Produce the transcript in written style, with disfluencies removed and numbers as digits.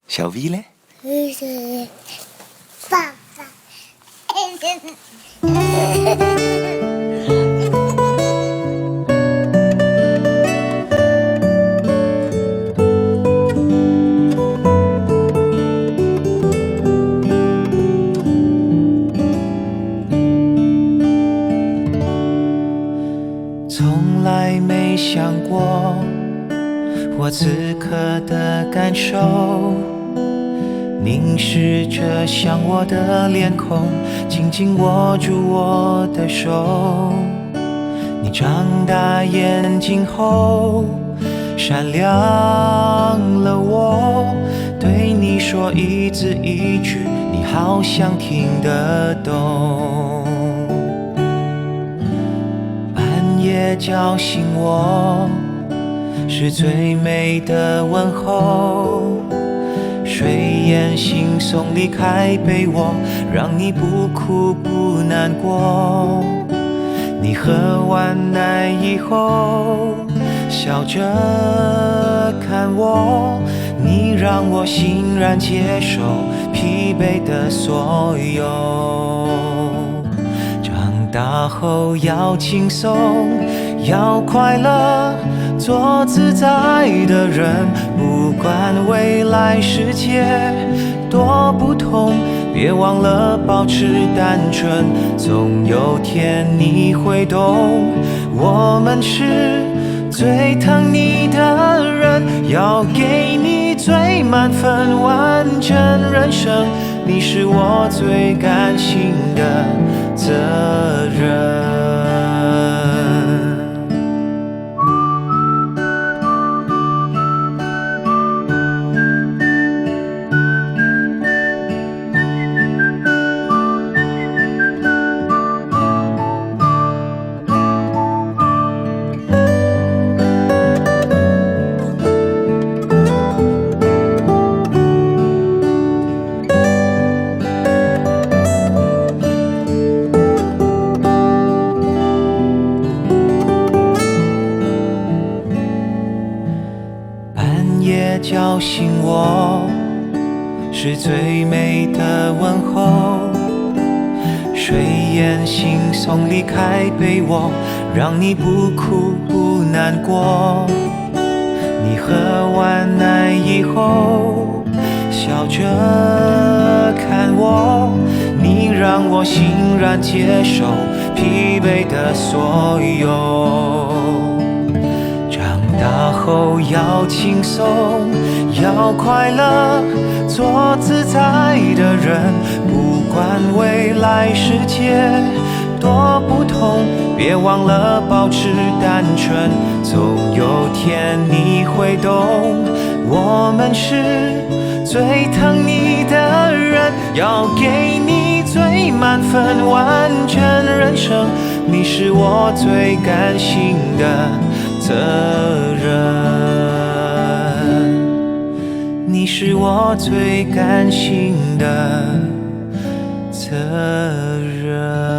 小 V 嘞？爸爸。从来没想过我此刻的感受，凝视着像我的脸孔，紧紧握住我的手。你张大眼睛后，闪亮了我，对你说一字一句，你好像听得懂。半夜叫醒我，是最美的问候。睡眼惺忪离开被窝，让你不哭不难过。你喝完奶以后，笑着看我，你让我欣然接受疲惫的所有。长大后要轻松，要快乐，做自在的人，不管未来世界多不同，别忘了保持单纯，总有天你会懂，我们是最疼你的人，要给你最满分完整人生，你是我最甘心的责任。夜叫醒我，是最美的问候。睡眼惺忪离开被窝，让你不哭不难过。你喝完奶以后，笑着看我，你让我欣然接受疲惫的所有。大后要轻松，要快乐，做自在的人，不管未来世界多不同，别忘了保持单纯，总有天你会懂，我们是最疼你的人，要给你最满分完整人生，你是我最甘心的责任，你是我最甘心的责任。